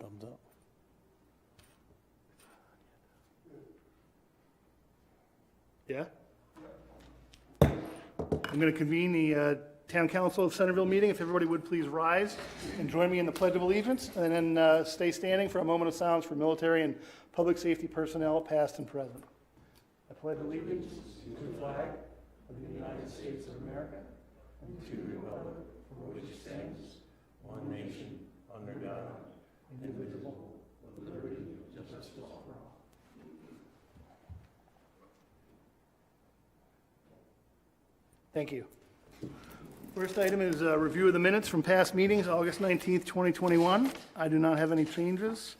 Thumbs up. Yeah? I'm going to convene the Town Council of Centreville meeting. If everybody would please rise and join me in the Pledge of Allegiance, and then stay standing for a moment of silence for military and public safety personnel, past and present. I pledge allegiance to the flag of the United States of America and to the republic for which it stands, one nation, under God, indivisible, with liberty and justice for all. Thank you. First item is a review of the minutes from past meetings, August 19th, 2021. I do not have any changes.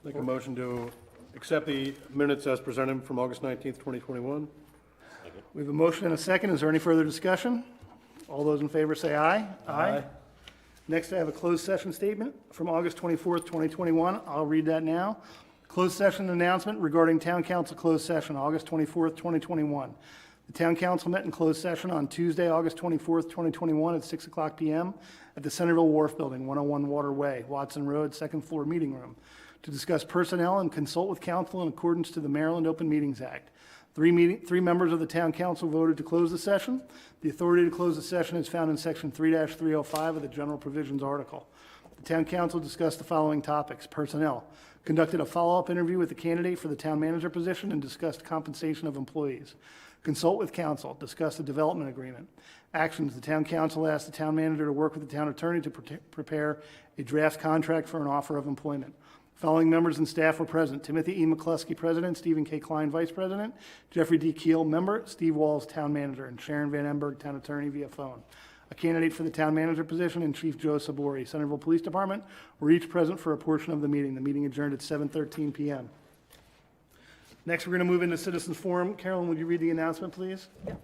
Make a motion to accept the minutes as presented from August 19th, 2021. We have a motion and a second. Is there any further discussion? All those in favor say aye. Aye. Next, I have a closed session statement from August 24th, 2021. I'll read that now. Closed session announcement regarding Town Council closed session, August 24th, 2021. The Town Council met in closed session on Tuesday, August 24th, 2021 at 6 o'clock p.m. at the Centreville Wharf Building, 101 Waterway, Watson Road, second floor meeting room, to discuss personnel and consult with council in accordance to the Maryland Open Meetings Act. Three members of the Town Council voted to close the session. The authority to close the session is found in Section 3-305 of the General Provisions article. The Town Council discussed the following topics: personnel, conducted a follow-up interview with the candidate for the town manager position, and discussed compensation of employees. Consult with council, discuss the development agreement. Actions, the town council asked the town manager to work with the town attorney to prepare a draft contract for an offer of employment. Following members and staff were present: Timothy E. McCluskey, President; Stephen K. Klein, Vice President; Jeffrey D. Keel, Member; Steve Walls, Town Manager; and Sharon Van Emberg, Town Attorney, via phone. A candidate for the town manager position and Chief Joe Sabori, Centreville Police Department, were each present for a portion of the meeting. The meeting adjourned at 7:13 p.m. Next, we're going to move into citizens forum. Carolyn, would you read the announcement, please? Yep.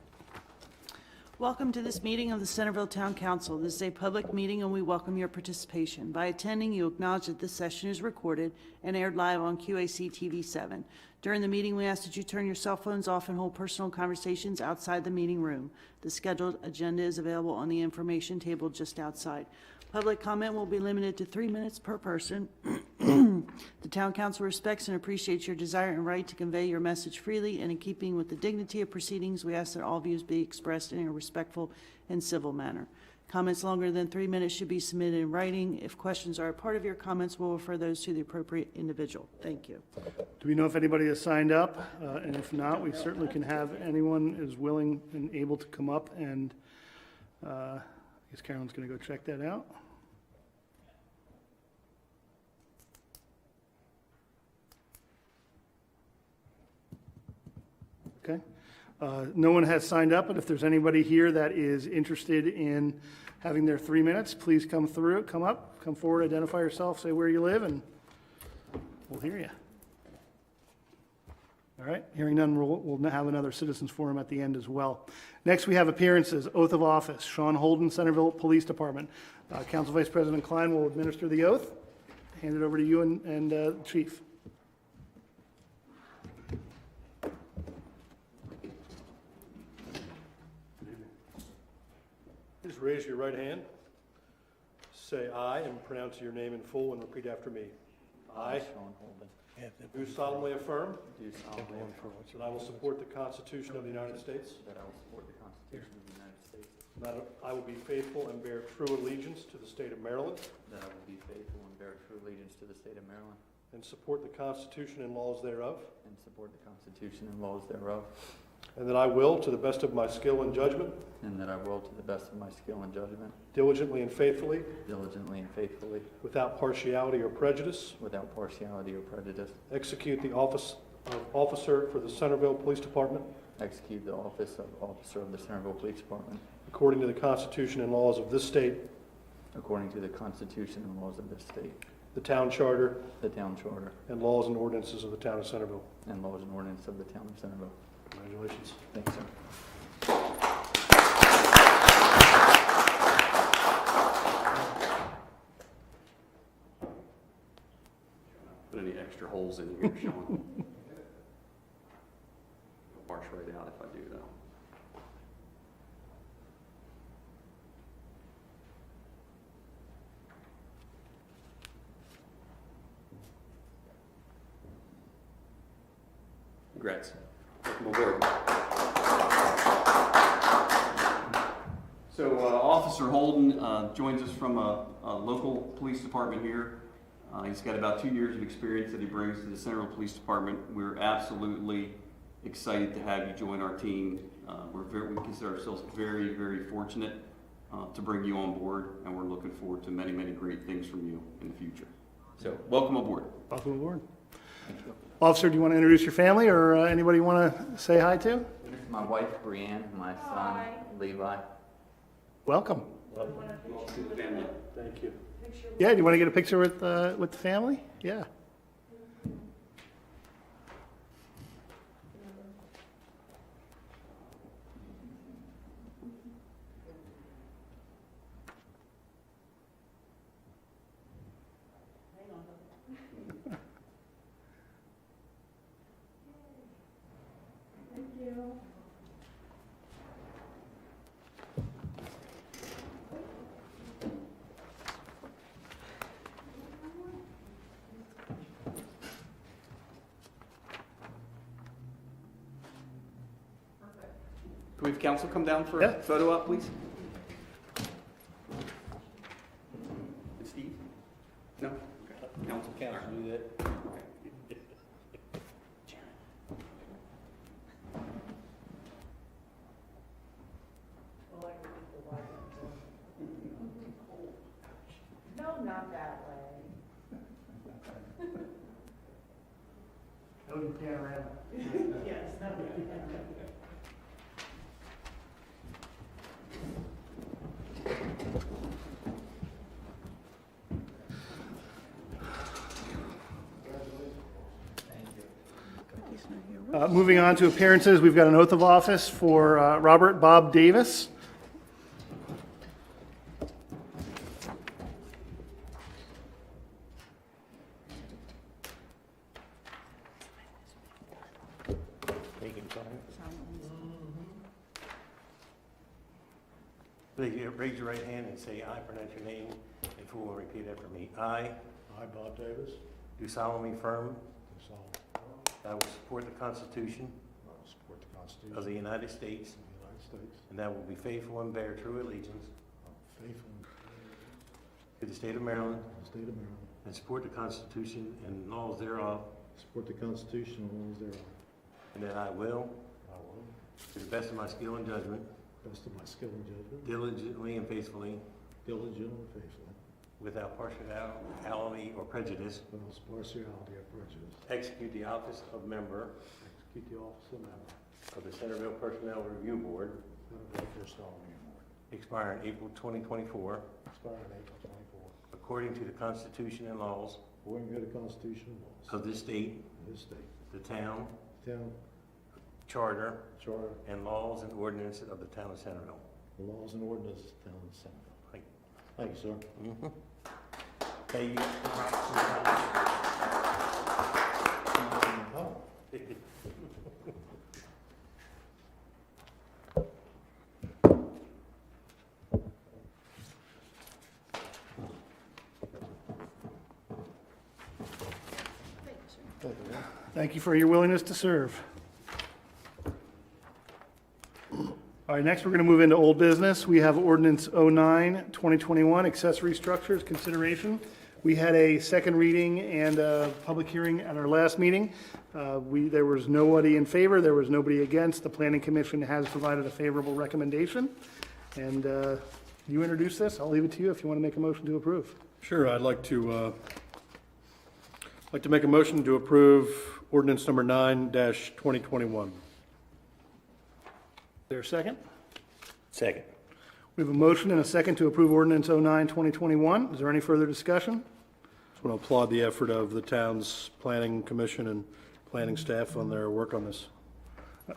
Welcome to this meeting of the Centreville Town Council. This is a public meeting and we welcome your participation. By attending, you acknowledge that this session is recorded and aired live on QAC TV 7. During the meeting, we ask that you turn your cell phones off and hold personal conversations outside the meeting room. The scheduled agenda is available on the information table just outside. Public comment will be limited to 3 minutes per person. The Town Council respects and appreciates your desire and right to convey your message freely, and in keeping with the dignity of proceedings, we ask that all views be expressed in a respectful and civil manner. Comments longer than 3 minutes should be submitted in writing. If questions are a part of your comments, we'll refer those to the appropriate individual. Thank you. Do we know if anybody has signed up? And if not, we certainly can have anyone is willing and able to come up, and I guess Carolyn's going to go check that out. Okay. No one has signed up, but if there's anybody here that is interested in having their 3 minutes, please come forward, identify yourself, say where you live, and we'll hear you. All right, hearing none, we'll have another citizens forum at the end as well. Next, we have appearances. Oath of office. Sean Holden, Centreville Police Department. Council Vice President Klein will administer the oath. Hand it over to you and Chief. Please raise your right hand. Say aye and pronounce your name in full and repeat after me. I, Sean Holden, do solemnly affirm do solemnly affirm that I will support the Constitution of the United States, that I will support the Constitution of the United States, and that I will be faithful and bear true allegiance to the state of Maryland, that I will be faithful and bear true allegiance to the state of Maryland, and support the Constitution and laws thereof, and support the Constitution and laws thereof, and that I will, to the best of my skill and judgment, and that I will, to the best of my skill and judgment, diligently and faithfully, without partiality or prejudice, partiality or prejudice, execute the office of officer for the Centreville Police Department execute the office of officer of the Centreville Police Department according to the Constitution and laws of this state, according to the Constitution and laws of this state, the town charter, the town charter, and laws and ordinances of the town of Centreville. and laws and ordinances of the town of Centreville. Congratulations. Thanks, sir. Put any extra holes in here, Sean? It'll wash right out if I do, though. Congrats. Welcome aboard. So Officer Holden joins us from a local police department here. He's got about 2 years of experience that he brings to the Centreville Police Department. We're absolutely excited to have you join our team. We consider ourselves very, very fortunate to bring you on board, and we're looking forward to many, many great things from you in the future. So welcome aboard. Welcome aboard. Officer, do you want to introduce your family or anybody you want to say hi to? This is my wife, Brianne, my son, Levi. Welcome. Welcome to the family. Thank you. Yeah, do you want to get a picture with the family? Yeah. Can we have council come down for Yeah. a photo op, please? Steve? No? Okay. Council. Council do that. No, not that way. No, you can't have it. Yes, no. Moving on to appearances, we've got an oath of office for Robert Bob Davis. Raise your right hand and say, "I," pronounce your name, and full and repeat after me. I Bob Davis, do solemnly affirm do solemnly that I will support the Constitution support the Constitution of the United States, of the United States, and that I will be faithful and bear true allegiance faithful to the state of Maryland, to the state of Maryland, and support the Constitution and laws thereof, support the Constitution and laws thereof. and that I will, I will, to the best of my skill and judgment, best of my skill and judgment, diligently and faithfully, diligently and faithfully, without partiality or prejudice, without partiality or prejudice, execute the office of member execute the office of member of the Centreville Personnel Review Board, of the Personnel Review Board, expiring April 2024, expiring April 24, according to the Constitution and laws according to the Constitution and laws of this state, of this state, the town, town, charter, charter, and laws and ordinances of the town of Centreville. the laws and ordinances of the town of Centreville. Thank Thank you, sir. Okay, you. Thank you for your willingness to serve. All right, next we're going to move into old business. We have Ordinance 09-2021, accessory structures consideration. We had a second reading and a public hearing at our last meeting. There was nobody in favor, there was nobody against. The Planning Commission has provided a favorable recommendation. And you introduce this, I'll leave it to you if you want to make a motion to approve. Sure, I'd like to make a motion to approve ordinance number 9-2021. Is there a second? Second. We have a motion and a second to approve ordinance 09-2021. Is there any further discussion? Just want to applaud the effort of the town's planning commission and planning staff on their work on this.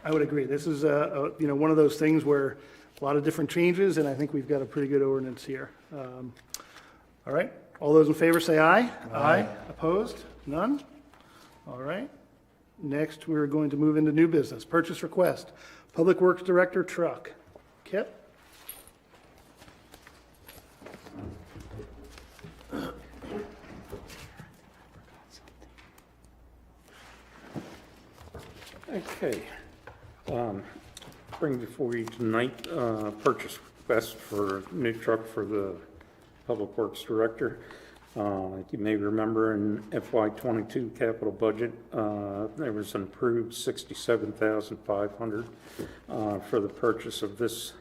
I would agree. This is, one of those things where a lot of different changes, and I think we've got a pretty good ordinance here. All right, all those in favor say aye. Aye. Opposed? None? All right. Next, we're going to move into new business. Purchase request, Public Works Director truck. Kip? Okay. Bring before you tonight, purchase request for a new truck for the Public Works Director. You may remember in FY '22 capital budget, there was an approved $67,500 for the purchase of this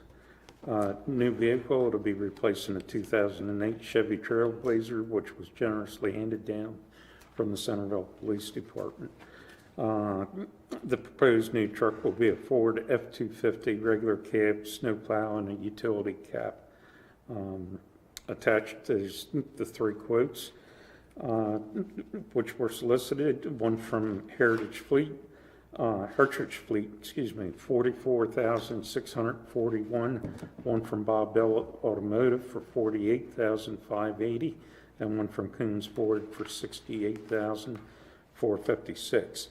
new vehicle. It'll be replacing a 2008 Chevy Trailblazer, which was generously handed down from the Centreville Police Department. The proposed new truck will be a Ford F-250 regular cab, snowplow, and a utility cap. Attached is the three quotes, which were solicited. One from Hartridge Fleet, $44,641. One from Bob Bell Automotive for $48,580, and one from Coons Ford for $68,456.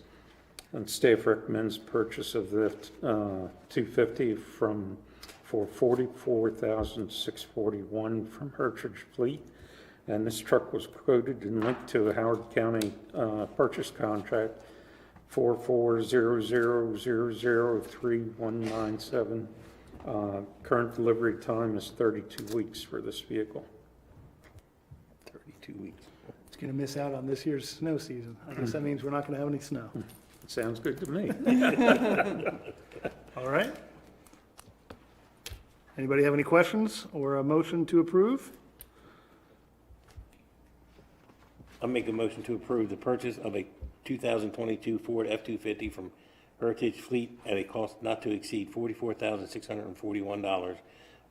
And staff recommends purchase of the 250 for $44,641 from Hartridge Fleet. And this truck was quoted and linked to a Howard County purchase contract 4400003197. Current delivery time is 32 weeks for this vehicle. 32 weeks. It's going to miss out on this year's snow season. I guess that means we're not going to have any snow. Sounds good to me. All right. Anybody have any questions or a motion to approve? I'll make a motion to approve the purchase of a 2022 Ford F-250 from Heritage Fleet at a cost not to exceed $44,641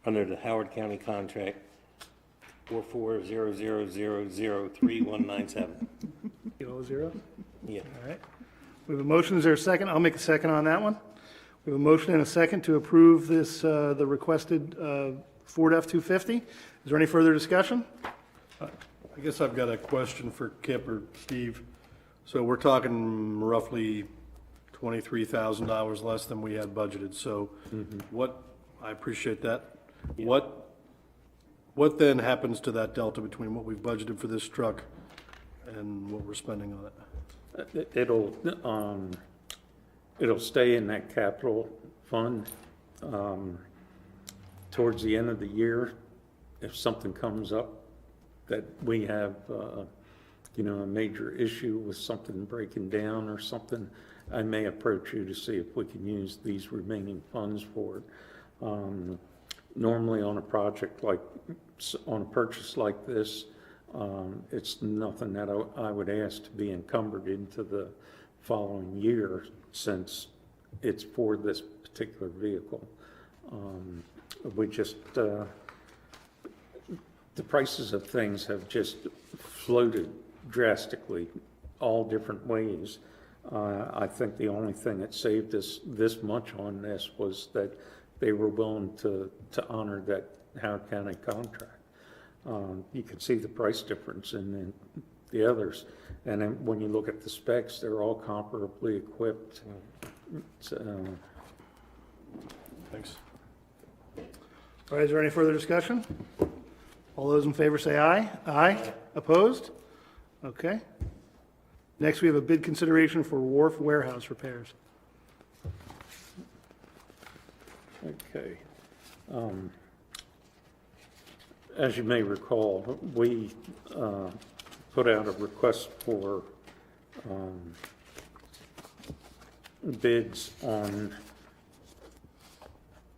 under the Howard County contract 4400003197. Get all zeros? Yeah. All right. We have a motion. Is there a second? I'll make a second on that one. We have a motion and a second to approve this, the requested Ford F-250. Is there any further discussion? I guess I've got a question for Kip or Steve. So we're talking roughly $23,000 less than we had budgeted. So what, I appreciate that. What then happens to that delta between what we've budgeted for this truck and what we're spending on it? It'll stay in that capital fund. Towards the end of the year, if something comes up that we have, a major issue with something breaking down or something, I may approach you to see if we can use these remaining funds for it. Normally on a project on a purchase like this, it's nothing that I would ask to be encumbered into the following year, since it's for this particular vehicle. We just, the prices of things have just floated drastically, all different ways. I think the only thing that saved us this much on this was that they were willing to honor that Howard County contract. You can see the price difference in the others. And then when you look at the specs, they're all comparably equipped. Thanks. All right, is there any further discussion? All those in favor say aye. Aye. Opposed? Okay. Next, we have a bid consideration for Wharf warehouse repairs. Okay. As you may recall, we put out a request for bids on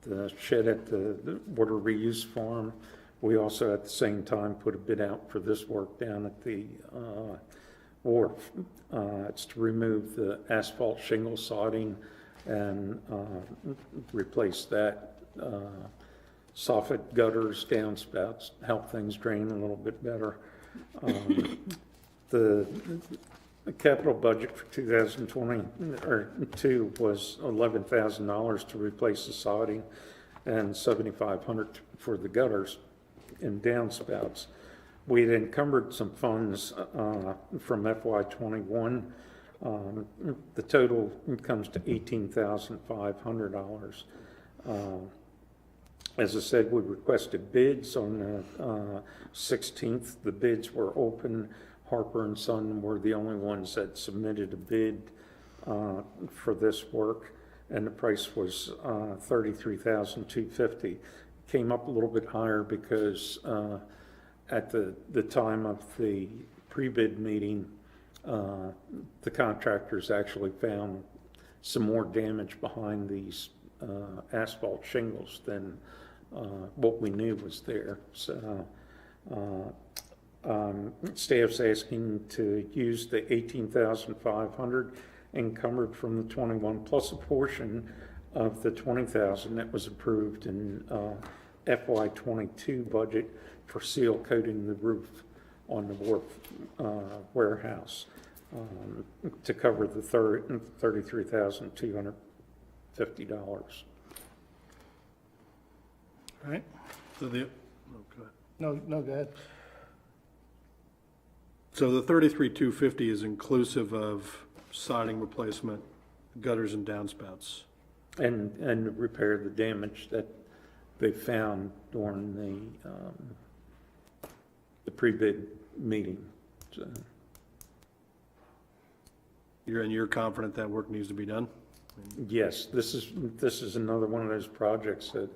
the shed at the water reuse farm. We also at the same time put a bid out for this work down at the Wharf. It's to remove the asphalt shingle siding and replace that. Soffit gutters, downspouts, help things drain a little bit better. The capital budget for 2022 was $11,000 to replace the siding and $7,500 for the gutters and downspouts. We had encumbered some funds from FY21. The total comes to $18,500. As I said, we requested bids on the 16th. The bids were open. Harper and Son were the only ones that submitted a bid. for this work, and the price was $33,250. Came up a little bit higher because at the time of the pre-bid meeting, the contractors actually found some more damage behind these asphalt shingles than what we knew was there. So staff's asking to use the $18,500 encumbered from the 21 plus a portion of the $20,000 that was approved in FY22 budget for seal coating the roof on the Wharf warehouse to cover the $33,250. All right? So the, oh, go ahead. No, go ahead. So the 33,250 is inclusive of siding replacement, gutters and downspouts. And repair the damage that they found during the pre-bid meeting. So, You're confident that work needs to be done? yes, this is another one of those projects that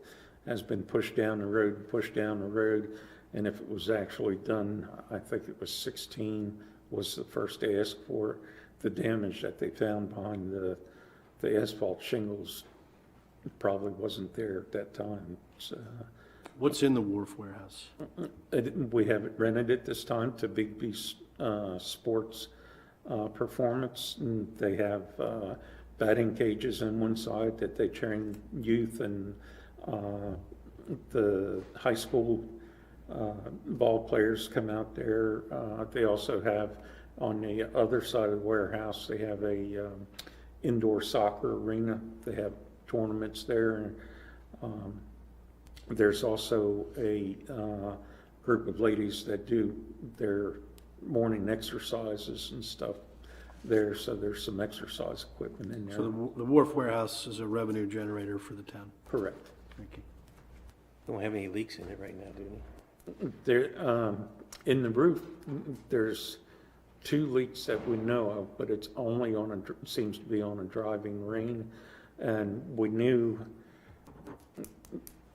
has been pushed down the road, and if it was actually done, I think it was 16 was the first ask for the damage that they found behind the asphalt shingles. Probably wasn't there at that time. So, What's in the Wharf warehouse? we haven't rented it this time to Big B Sports Performance. And they have batting cages on one side that they train youth and the high school ball players come out there. They also have on the other side of the warehouse, they have a indoor soccer arena. They have tournaments there. There's also a group of ladies that do their morning exercises and stuff there, so there's some exercise equipment in there. So the Wharf warehouse is a revenue generator for the town. Correct. Thank you. Don't have any leaks in it right now, do we? There, in the roof, there's 2 leaks that we know of, but it's only seems to be on a driving rain. And we knew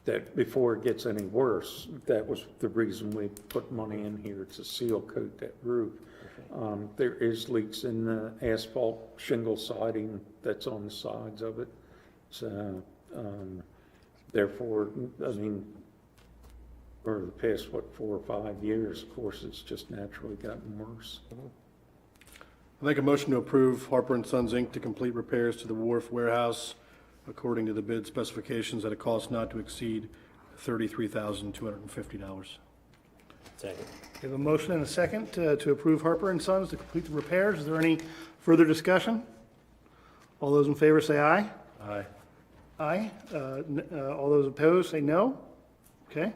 that before it gets any worse, that was the reason we put money in here to seal coat that roof. There is leaks in the asphalt shingle siding that's on the sides of it. So, therefore, I mean, for the past, 4 or 5 years, of course, it's just naturally gotten worse. I make a motion to approve Harper & Sons, Inc. to complete repairs to the Wharf warehouse according to the bid specifications at a cost not to exceed $33,250. Second. We have a motion and a second to approve Harper & Sons to complete the repairs. Is there any further discussion? All those in favor say aye. Aye. Aye. All those opposed say no. Okay,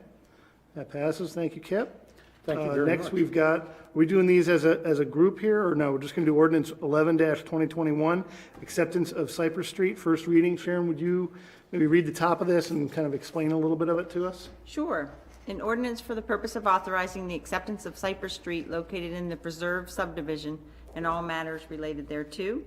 that passes. Thank you, Kip. Thank you very much. Next, we've got, are we doing these as a group here, or no? We're just going to do ordinance 11-2021, acceptance of Cypress Street, first reading. Sharon, would you maybe read the top of this and kind of explain a little bit of it to us? Sure. An ordinance for the purpose of authorizing the acceptance of Cypress Street located in the Preserve subdivision and all matters related thereto.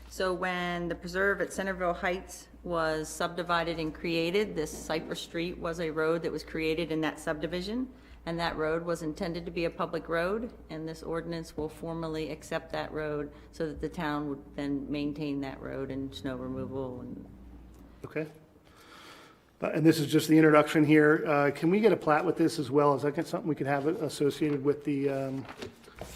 So when the Preserve at Centreville Heights was subdivided and created, this Cypress Street was a road that was created in that subdivision, and that road was intended to be a public road, and this ordinance will formally accept that road so that the town would then maintain that road and snow removal and Okay. And this is just the introduction here. Can we get a plat with this as well? Is that something we could have associated with the, do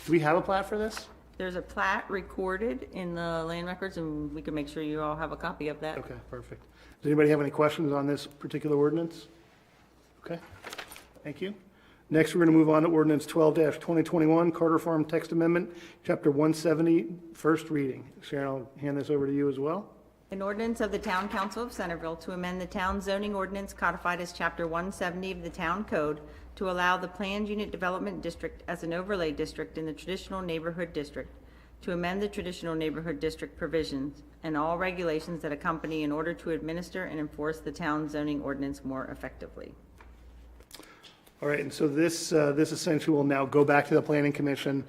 we have a plat for this? there's a plat recorded in the land records, and we can make sure you all have a copy of that. Okay, perfect. Does anybody have any questions on this particular ordinance? Okay, thank you. Next, we're going to move on to ordinance 12-2021, Carter Farm Text Amendment, Chapter 170, first reading. Sharon, I'll hand this over to you as well. An ordinance of the Town Council of Centreville to amend the town zoning ordinance codified as Chapter 170 of the Town Code to allow the Planned Unit Development District as an overlay district in the Traditional Neighborhood District, to amend the Traditional Neighborhood District provisions and all regulations that accompany in order to administer and enforce the town zoning ordinance more effectively. All right, and so this essentially will now go back to the planning commission.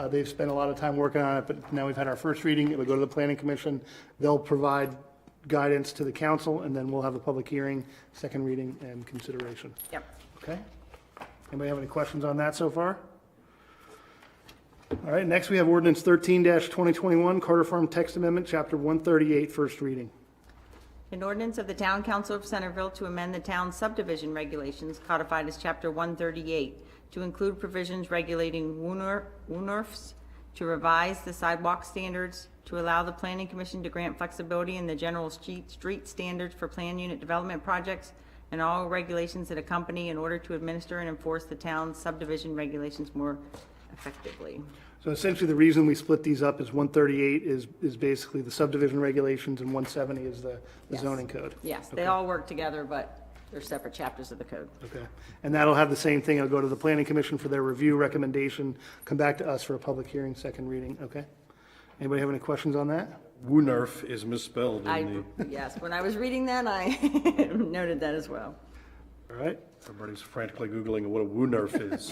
They've spent a lot of time working on it, but now we've had our first reading. It will go to the planning commission. They'll provide guidance to the council, and then we'll have a public hearing, second reading, and consideration. Yep. Okay? Anybody have any questions on that so far? All right, next we have ordinance 13-2021, Carter Farm Text Amendment, Chapter 138, first reading. An ordinance of the Town Council of Centreville to amend the town subdivision regulations codified as Chapter 138 to include provisions regulating Wharfs, to revise the sidewalk standards, to allow the Planning Commission to grant flexibility in the general street standards for plan unit development projects, and all regulations that accompany in order to administer and enforce the town's subdivision regulations more effectively. So essentially, the reason we split these up is 138 is basically the subdivision regulations, and 170 is the Yes. zoning code. Yes, they all work together, but they're separate chapters of the code. Okay. And that'll have the same thing. It'll go to the planning commission for their review recommendation, come back to us for a public hearing, second reading. Okay? Anybody have any questions on that? Woonerf is misspelled in Yes, when I was reading that, I noted that as well. All right? everybody's frantically Googling what a Woonerf is.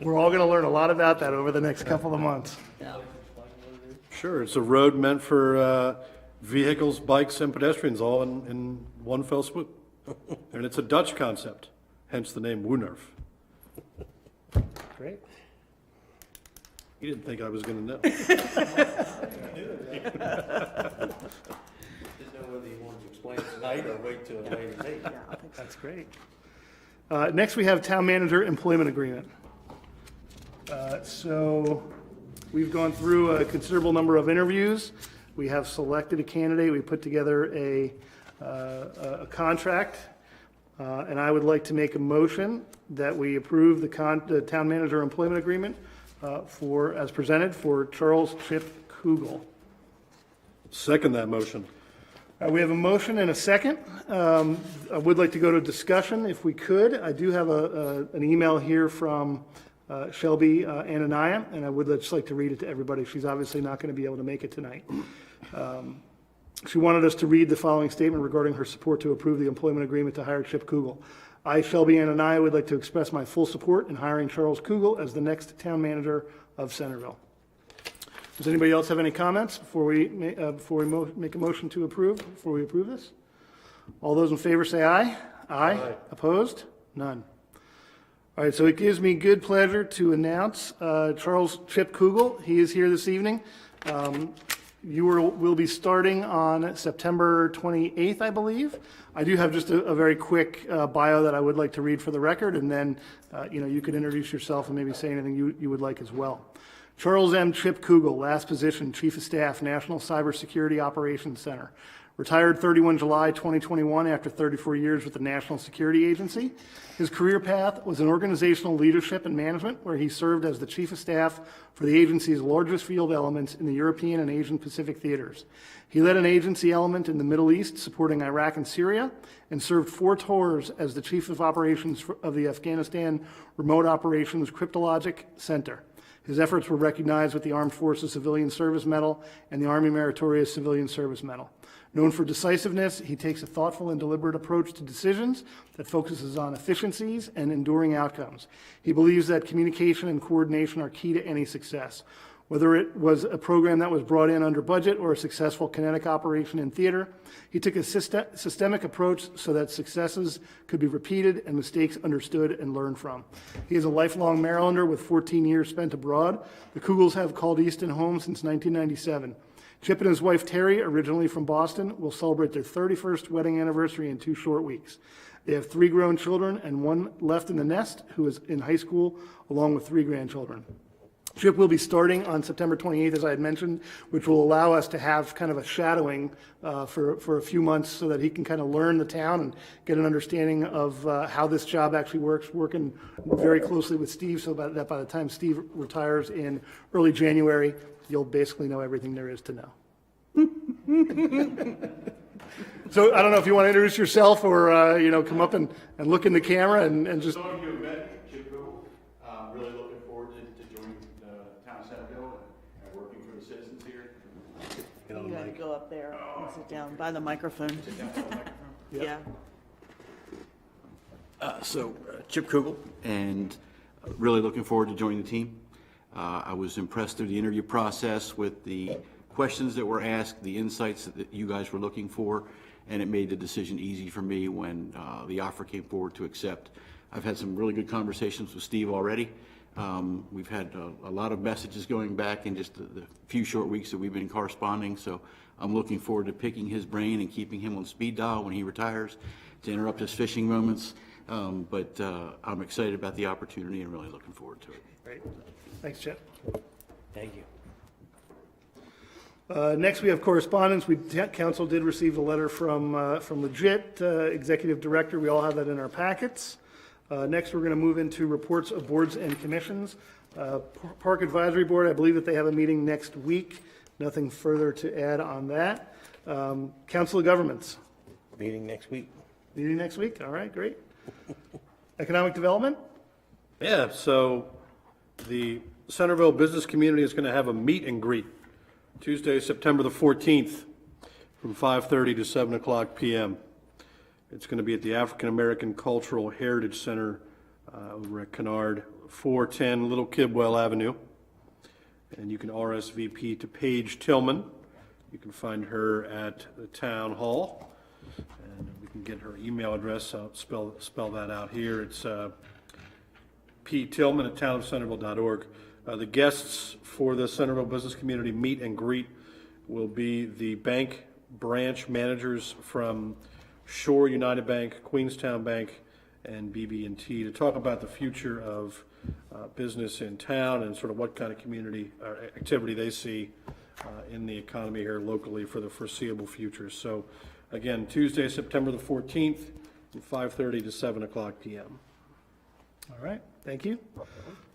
We're all going to learn a lot about that over the next couple of months. Sure, it's a road meant for vehicles, bikes, and pedestrians all in one fell swoop. And it's a Dutch concept, hence the name Woonerf. Great. You didn't think I was going to know. Didn't know whether you wanted to explain it tonight or wait till a later date. That's great. Next, we have town manager employment agreement. So we've gone through a considerable number of interviews. We have selected a candidate. We put together a contract. And I would like to make a motion that we approve the town manager employment agreement as presented for Charles Chip Kugel. Second that motion. We have a motion and a second. I would like to go to discussion if we could. I do have an email here from Shelby Anania, and I would just like to read it to everybody. She's obviously not going to be able to make it tonight. She wanted us to read the following statement regarding her support to approve the employment agreement to hire Chip Kugel. I, Shelby Anania, would like to express my full support in hiring Charles Kugel as the next town manager of Centreville. Does anybody else have any comments before we make a motion to approve, before we approve this? All those in favor say aye. Aye. Opposed? None. All right, so it gives me good pleasure to announce Charles Chip Kugel. He is here this evening. You will be starting on September 28th, I believe. I do have just a very quick bio that I would like to read for the record, and then you could introduce yourself and maybe say anything you would like as well. Charles M. Chip Kugel, last position, Chief of Staff, National Cybersecurity Operations Center. Retired 31 July 2021 after 34 years with the National Security Agency. His career path was in organizational leadership and management, where he served as the Chief of Staff for the agency's largest field elements in the European and Asian Pacific theaters. He led an agency element in the Middle East, supporting Iraq and Syria, and served 4 tours as the Chief of Operations of the Afghanistan Remote Operations Cryptologic Center. His efforts were recognized with the Armed Forces Civilian Service Medal and the Army Meritorious Civilian Service Medal. Known for decisiveness, he takes a thoughtful and deliberate approach to decisions that focuses on efficiencies and enduring outcomes. He believes that communication and coordination are key to any success. Whether it was a program that was brought in under budget or a successful kinetic operation in theater, he took a systemic approach so that successes could be repeated and mistakes understood and learned from. He is a lifelong Marylander with 14 years spent abroad. The Kugels have called Easton home since 1997. Chip and his wife Terry, originally from Boston, will celebrate their 31st wedding anniversary in 2 short weeks. They have 3 grown children and 1 left in the nest who is in high school, along with 3 grandchildren. Chip will be starting on September 28th, as I had mentioned, which will allow us to have kind of a shadowing for a few months so that he can kind of learn the town and get an understanding of how this job actually works, working very closely with Steve so that by the time Steve retires in early January, you'll basically know everything there is to know. So I don't know if you want to introduce yourself or, come up and look in the camera and just... Some of you have met Chip Kugel. Really looking forward to joining the town of Centreville and working for the citizens here. You gotta go up there and sit down by the microphone. Sit down for the microphone. Yeah. Chip Kugel, and really looking forward to joining the team. I was impressed through the interview process with the questions that were asked, the insights that you guys were looking for, and it made the decision easy for me when the offer came forward to accept. I've had some really good conversations with Steve already. We've had a lot of messages going back in just the few short weeks that we've been corresponding, so I'm looking forward to picking his brain and keeping him on speed dial when he retires to interrupt his fishing moments. But I'm excited about the opportunity and really looking forward to it. Great. Thanks, Chip. Thank you. Next, we have correspondence. Council did receive a letter from Legit, Executive Director. We all have that in our packets. Next, we're going to move into reports of boards and commissions. Park Advisory Board, I believe that they have a meeting next week. Nothing further to add on that. Council of Governments. Meeting next week. Meeting next week? All right, great. Economic Development? Yeah, so the Centreville business community is going to have a meet and greet Tuesday, September the 14th from 5:30 to 7 o'clock p.m. It's going to be at the African American Cultural Heritage Center over at Kennard, 410 Little Kidwell Avenue. And you can RSVP to Paige Tillman. You can find her at the town hall. And we can get her email address. I'll spell that out here. It's ptillman@townofcentreville.org. The guests for the Centreville business community meet and greet will be the bank branch managers from Shore United Bank, Queenstown Bank, and BB&T to talk about the future of business in town and sort of what kind of community activity they see in the economy here locally for the foreseeable future. So again, Tuesday, September the 14th, from 5:30 to 7 o'clock p.m. All right, thank you.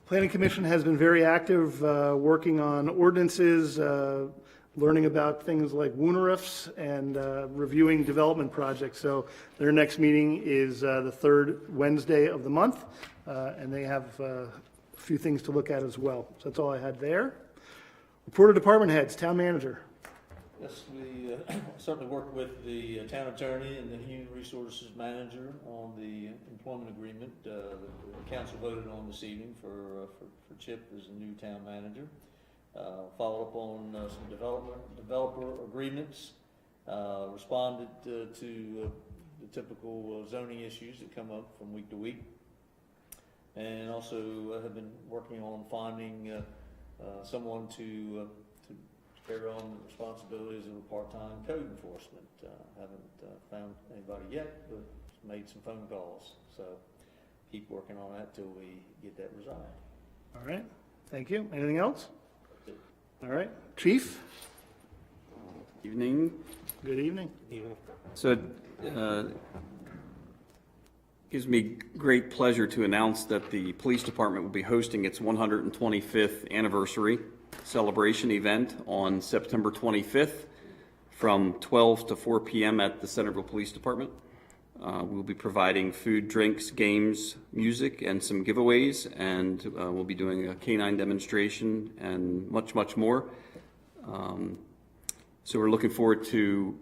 Planning Commission has been very active working on ordinances, learning about things like Woonerifs and reviewing development projects. So their next meeting is the third Wednesday of the month, and they have a few things to look at as well. So that's all I had there. Report of department heads, town manager. Yes, we certainly worked with the town attorney and the human resources manager on the employment agreement. The council voted on this evening for Chip as the new town manager. Followed up on some developer agreements, responded to the typical zoning issues that come up from week to week, and also have been working on finding someone to carry on the responsibilities of a part-time code enforcement. Haven't found anybody yet, but made some phone calls. So keep working on that till we get that resolved. All right, thank you. Anything else? All right, Chief? Evening. Good evening. So gives me great pleasure to announce that the police department will be hosting its 125th anniversary celebration event on September 25th from 12 to 4 p.m. at the Centreville Police Department. We'll be providing food, drinks, games, music, and some giveaways, and we'll be doing a canine demonstration and much, much more. So we're looking forward to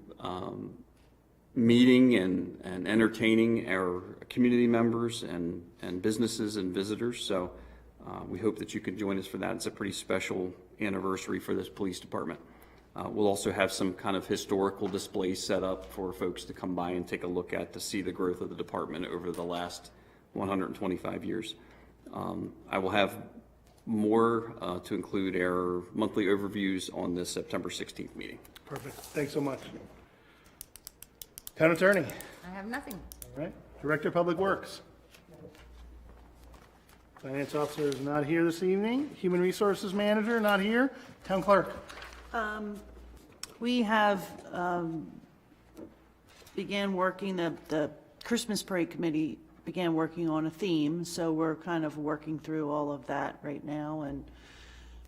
meeting and entertaining our community members and businesses and visitors. So we hope that you can join us for that. It's a pretty special anniversary for this police department. We'll also have some kind of historical displays set up for folks to come by and take a look at to see the growth of the department over the last 125 years. I will have more to include our monthly overviews on this September 16th meeting. Perfect. Thanks so much. Town attorney. I have nothing. All right. Director of Public Works. Finance officer is not here this evening. Human Resources Manager, not here. Town clerk. We have began working, the Christmas Parade Committee began working on a theme, so we're kind of working through all of that right now and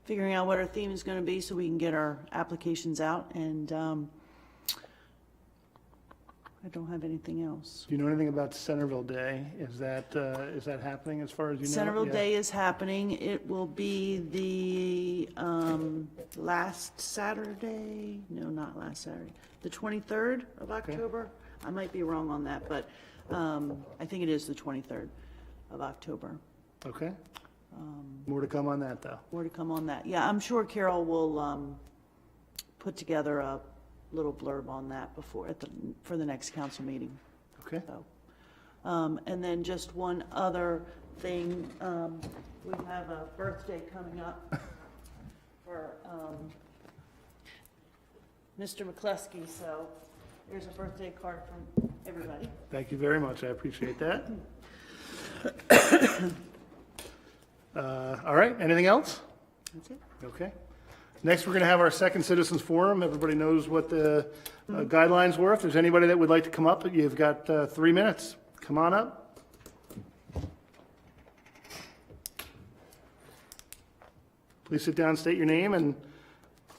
figuring out what our theme is going to be so we can get our applications out, and I don't have anything else. Do you know anything about Centreville Day? Is that happening as far as you know? Centreville Yeah. Day is happening. It will be the last Saturday, no, not last Saturday, the 23rd of October. I might be wrong on that, but I think it is the 23rd of October. Okay. More to come on that, though. More to come on that. Yeah, I'm sure Carol will put together a little blurb on that for the next council meeting. Okay. So, and then just one other thing, we have a birthday coming up for Mr. McCluskey, so there's a birthday card from everybody. Thank you very much. I appreciate that. All right, anything else? That's it. Okay. Next, we're going to have our second citizens forum. Everybody knows what the guidelines were. If there's anybody that would like to come up, you've got 3 minutes. Come on up. Please sit down, state your name, and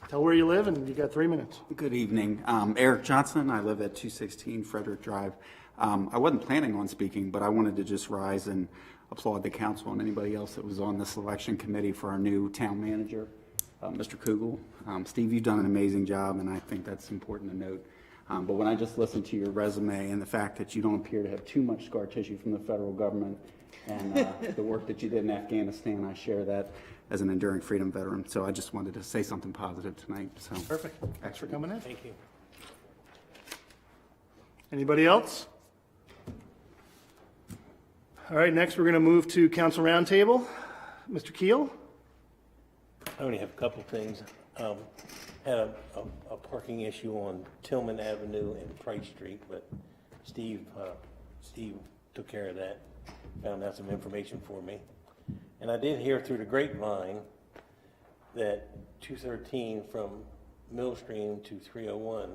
tell where you live, and you got 3 minutes. Good evening. Eric Johnson. I live at 216 Frederick Drive. I wasn't planning on speaking, but I wanted to just rise and applaud the council and anybody else that was on the selection committee for our new town manager, Mr. Kugel. Steve, you've done an amazing job, and I think that's important to note. But when I just listened to your resume and the fact that you don't appear to have too much scar tissue from the federal government and the work that you did in Afghanistan, I share that as an enduring freedom veteran. So I just wanted to say something positive tonight. So Perfect. Thanks for coming in. Thank you. Anybody else? All right, next we're going to move to council roundtable. Mr. Keel? I only have a couple of things. Had a parking issue on Tillman Avenue and Price Street, but Steve took care of that, found out some information for me. And I did hear through the grapevine that 213 from Millstream to 301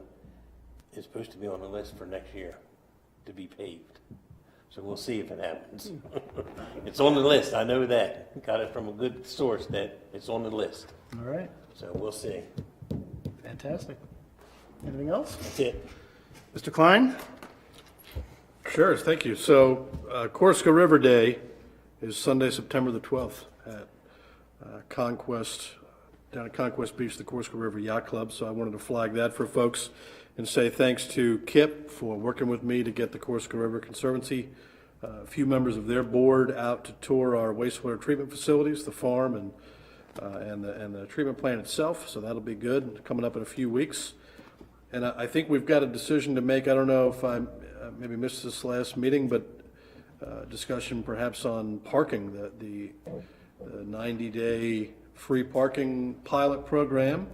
is supposed to be on the list for next year to be paved. So we'll see if it happens. It's on the list, I know that. Got it from a good source that it's on the list. All right, So we'll see. fantastic. Anything else? That's it. Mr. Klein? Sure, thank you. So, Corsica River Day is Sunday, September the 12th at Conquest, down at Conquest Beach, the Corsica River Yacht Club. So I wanted to flag that for folks and say thanks to Kip for working with me to get the Corsica River Conservancy, a few members of their board out to tour our wastewater treatment facilities, the farm and the treatment plant itself. So that'll be good, coming up in a few weeks. And I think we've got a decision to make. I don't know if I maybe missed this last meeting, but discussion perhaps on parking, the 90-day free parking pilot program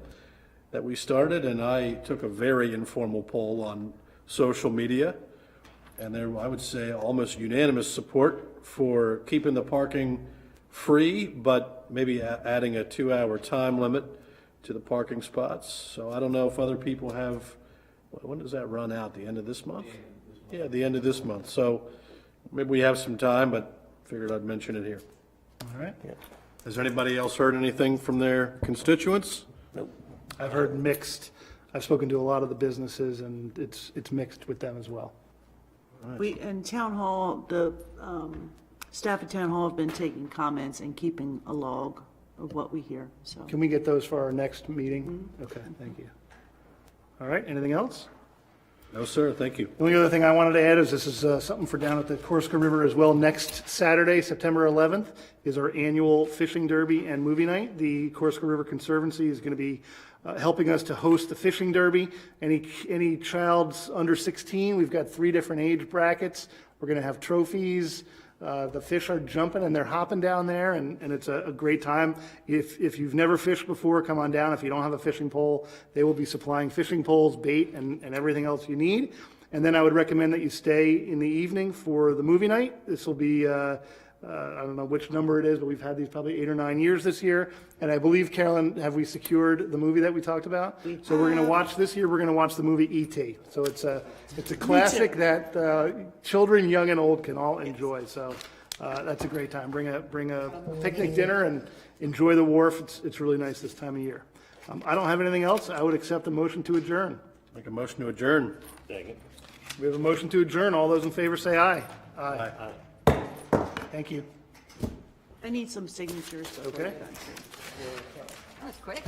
that we started. And I took a very informal poll on social media, and there, I would say, almost unanimous support for keeping the parking free, but maybe adding a 2-hour time limit to the parking spots. So I don't know if other people have, when does that run out? The end of this month? Yeah, the end of this month. So maybe we have some time, but figured I'd mention it here. All right. Has anybody else heard anything from their constituents? Nope. I've heard mixed. I've spoken to a lot of the businesses, and it's mixed with them as well. In Town Hall, the staff at Town Hall have been taking comments and keeping a log of what we hear, so. Can we get those for our next meeting? Okay, thank you. All right, anything else? No, sir, thank you. The only other thing I wanted to add is this is something for down at the Corsica River as well. Next Saturday, September 11th, is our annual fishing derby and movie night. The Corsica River Conservancy is going to be helping us to host the fishing derby. Any child's under 16, we've got 3 different age brackets. We're going to have trophies. The fish are jumping and they're hopping down there, and it's a great time. If you've never fished before, come on down. If you don't have a fishing pole, they will be supplying fishing poles, bait, and everything else you need. And then I would recommend that you stay in the evening for the movie night. This will be, I don't know which number it is, but we've had these probably 8 or 9 years this year. And I believe, Carolyn, have we secured the movie that we talked about? So we're going to watch this year, we're going to watch the movie E.T. So it's a classic that children, young and old, can all enjoy. So that's a great time. Bring a picnic dinner and enjoy the wharf. It's really nice this time of year. I don't have anything else. I would accept a motion to adjourn. Make a motion to adjourn. Second. We have a motion to adjourn. All those in favor say aye. Aye. Thank you. I need some signatures. So Okay. That was quick.